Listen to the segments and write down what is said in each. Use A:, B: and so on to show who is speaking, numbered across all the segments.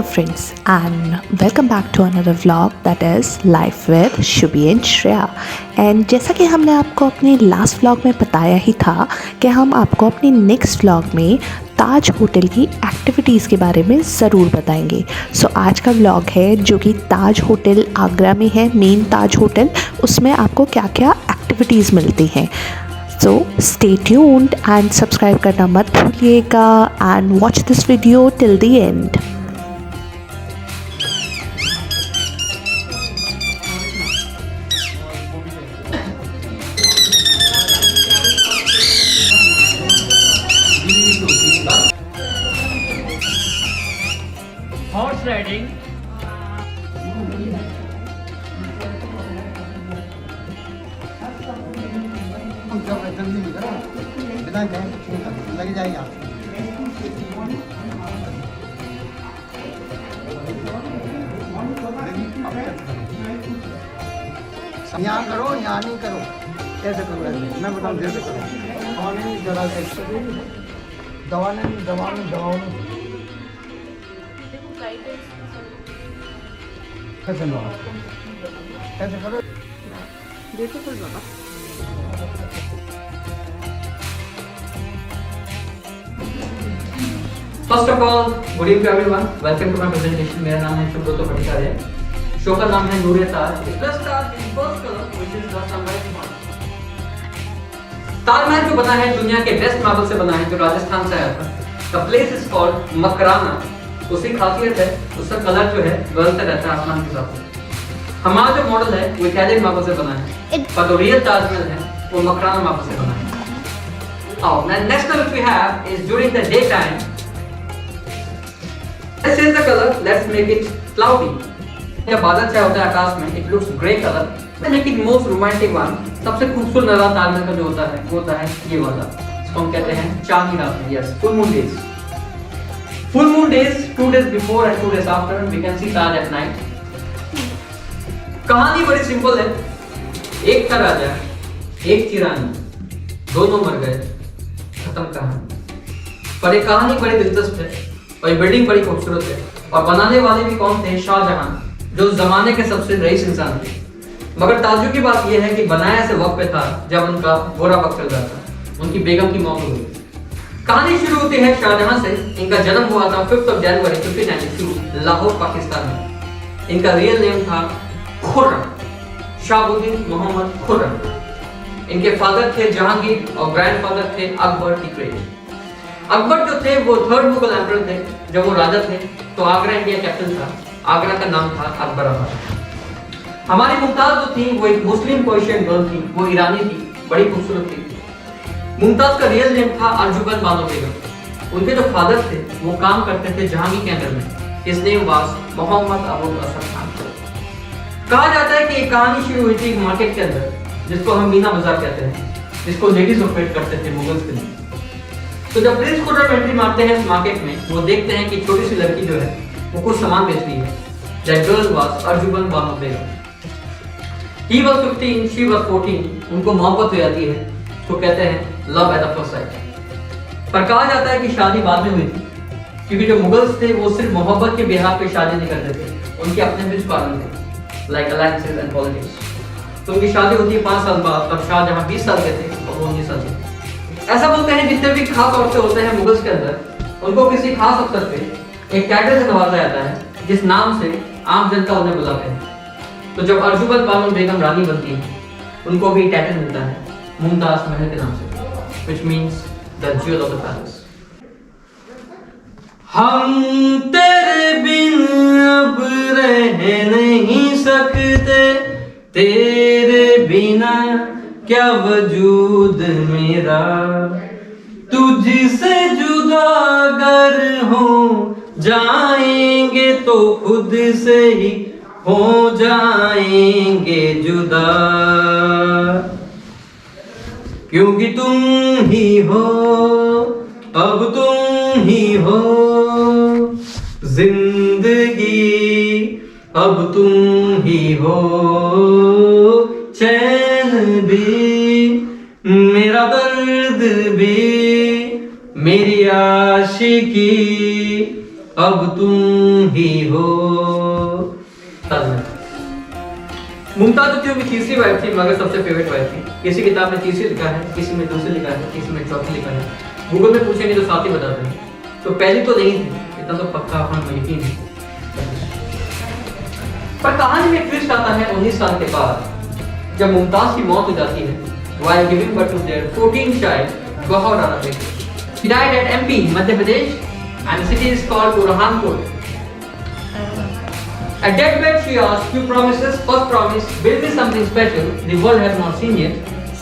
A: Hello friends and welcome back to another vlog that is Life with Shubhi and Shreya। And जैसा कि हमने आपको अपने last vlog में बताया ही था कि हम आपको अपने नेक्स्ट व्लॉग में ताज होटल की एक्टिविटीज़ के बारे में ज़रूर बताएंगे। सो आज का व्लॉग है जो कि ताज होटल आगरा में है, मेन ताज होटल, उसमें आपको क्या क्या एक्टिविटीज़ मिलती हैं। So stay tuned and subscribe करना मत भूलिएगा and watch this video till the end.
B: Horse riding,
C: बिना गए लग जाएगा। यहाँ करो, यहाँ नहीं करो, कैसे करो ऐसे? मैं बताऊँ जैसे करो। और नहीं जरा दवा नहीं, दवा नहीं, दवा नहीं। कैसे लो? कैसे करो?
B: First of all, good evening to everyone. Welcome to my presentation. मेरा नाम है सुब्रतो पटियाल। शो का नाम है नूरे ताज। Plus Taj in first color, which is the sunrise one. Taj Mahal जो बना है दुनिया के बेस्ट मार्बल से बना है, जो राजस्थान से आया था। The place is called Makrana. उसकी खासियत है, उसका कलर जो है बदलता रहता है आसमान के साथ। हमारा जो मॉडल है वो इटालियन मार्बल से बना है, पर जो रियल ताजमहल है वो मकराना मार्बल से बना है। Now, next color which we have is during the daytime. This is the color. Let's make it cloudy. जब बादल छाया होता है आकाश में, it looks grey color. Let's make it most romantic one. सबसे खूबसूरत नजारा ताजमहल का जो होता है वो होता है ये वाला, इसको हम कहते हैं चांदनी रात में। Yes, full moon days. Full moon days, 2 days before and 2 days after, we can see Taj at night. कहानी बड़ी सिंपल है। एक था राजा, एक थी रानी, दोनों मर गए, खत्म कहानी। पर ये कहानी बड़ी दिलचस्प है और ये बिल्डिंग बड़ी खूबसूरत है। और बनाने वाले भी कौन थे? शाहजहां, जो उस जमाने के सबसे रईस इंसान थे। मगर ताज्जुब की बात यह है कि बनाया ऐसे वक्त पे था जब उनका बुरा वक्त चल रहा था, उनकी बेगम की मौत हो गई। कहानी शुरू होती है शाहजहां से। इनका जन्म हुआ था 5 जनवरी 1592 लाहौर पाकिस्तान में। इनका रियल नेम था खुर्रम, शहाबुद्दीन मोहम्मद खुर्रम। इनके फादर थे जहांगीर और ग्रैंडफादर थे अकबर द ग्रेट। अकबर जो थे वो 3rd मुगल एम्परर थे। जब वो राजा थे तो आगरा इंडिया कैपिटल था, आगरा का नाम था अकबराबाद। हमारी मुमताज जो थी वो एक मुस्लिम पर्शियन गर्ल थी, वो ईरानी थी, बड़ी खूबसूरत थी। मुमताज का रियल नेम था अर्जुबन बानो बेगम। उनके जो फादर थे वो काम करते थे जहांगीर के अंडर में। His name was Mohammad Abul Asad Khan. कहा जाता है कि ये कहानी शुरू हुई थी एक मार्केट के अंदर, जिसको हम मीना बाजार कहते हैं, जिसको लेडीज ऑपरेट करते थे मुगल्स के लिए। तो जब प्रिंस खुर्रम एंट्री मारते हैं इस मार्केट में, वो देखते हैं कि छोटी सी लड़की जो है वो कुछ सामान बेच रही है। That girl was Arjumand Bano Begum. He was 15, she was 14। उनको मोहब्बत हो जाती है, तो कहते हैं love at the first sight. पर कहा जाता है कि शादी बाद में हुई थी, क्योंकि जो मुगल्स थे वो सिर्फ मोहब्बत के बिहार पे शादी नहीं करते थे, उनके अपने भी कारण थे, लाइक अलायंसेस एंड पॉलिटिक्स। तो उनकी शादी होती है 5 साल बाद, तब शाहजहां 20 साल के थे और वो 19 साल के। ऐसा बोलते हैं जितने भी खास औरतें होते हैं मुगल्स के अंदर, उनको किसी खास अवसर पे एक टाइटल से नवाजा जाता है, जिस नाम से आम जनता उन्हें बुलाते हैं। तो जब अर्जुबन बानो बेगम रानी बनती है, उनको भी टाइटल मिलता है मुमताज महल के नाम से, which means the jewel of the palace. हम तेरे बिन अब रह नहीं सकते, तेरे बिना क्या वजूद मेरा, तुझसे जुदा अगर हो जाएंगे तो खुद से ही हो जाएंगे जुदा, क्योंकि तुम ही हो, अब तुम ही हो जिंदगी, अब तुम ही हो चैन भी, मेरा दर्द भी, मेरी आशिकी, अब तुम ही हो। ताजमहल। मुमताज होती की तीसरी वाइफ थी मगर सबसे फेवरेट वाइफ थी। किसी किताब में तीसरी लिखा है, किसी में दूसरी लिखा है, किसी में चौथी लिखा है। गूगल में पूछेंगे तो साथ ही बताते हैं। तो पहली तो नहीं थी, इतना तो पक्का अपन यकीन है। पर कहानी में ट्विस्ट आता है 19 साल के बाद जब मुमताज की मौत हो जाती है while giving birth to their 14th child, Gauhar Rana Begum. She died at MP, Madhya Pradesh, and the city is called Burhanpur. At deathbed, she asked few promises. First promise, build me something special the world has not seen yet.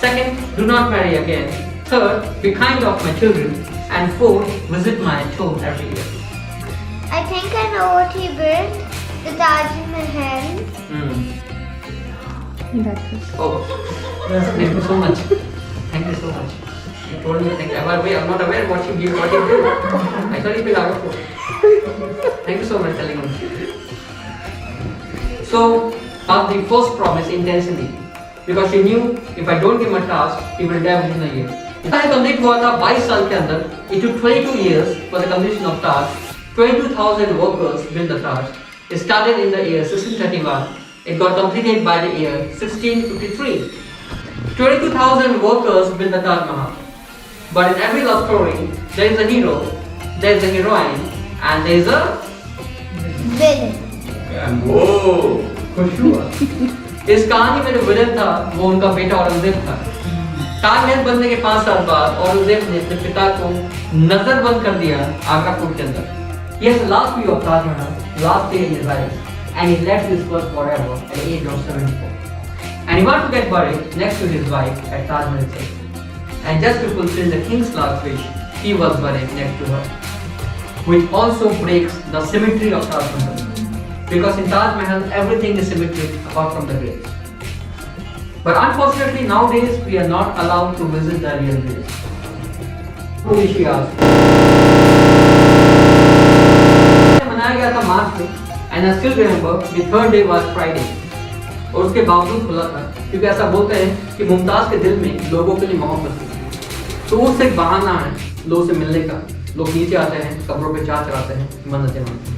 B: Second, do not marry again. Third, be kind of my children. And fourth, visit my tomb every year.
D: I think I know what he built. The Taj Mahal.
B: Oh, thank you so much. Thank you so much. You told me things. I'm not aware what you did. I thought you will out of it. Thank you so much for telling me. So, asked the first promise intensely because she knew if I don't give him a task, he will die within a year. इतना complete हुआ था 22 साल के अंदर. It took 22 years for the completion of Taj. 22,000 workers built the Taj. It started in the year 1631. It got completed by the year 1653. 22,000 workers built the Taj Mahal. But in every love story, there is a hero, there is a heroine, and there is a
D: Villain.
B: Whoa! खुश हुआ। इस कहानी में जो villain था वो उनका बेटा औरंगजेब था। ताजमहल बनने के 5 साल बाद औरंगजेब ने अपने पिता को नजर बंद कर दिया आगरा फोर्ट के अंदर। He has the last view of Taj Mahal, last day in his life, and he left this world forever at the age of 74. And he wanted to get buried next to his wife at Taj Mahal itself. And just to fulfill the king's last wish, he was buried next to her, which also breaks the symmetry of Taj Mahal. Because in Taj Mahal, everything is symmetric apart from the graves. But unfortunately, nowadays we are not allowed to visit the real graves. Who is she asked? मनाया गया था मार्च में, and I still remember the third day was Friday. और उसके बावजूद खुला था क्योंकि ऐसा बोलते हैं कि मुमताज के दिल में लोगों के लिए मोहब्बत थी। तो उससे एक बहाना है लोगों से मिलने का। लोग नीचे आते हैं, कब्रों पे चाय चढ़ाते हैं, मन्नतें मांगते हैं।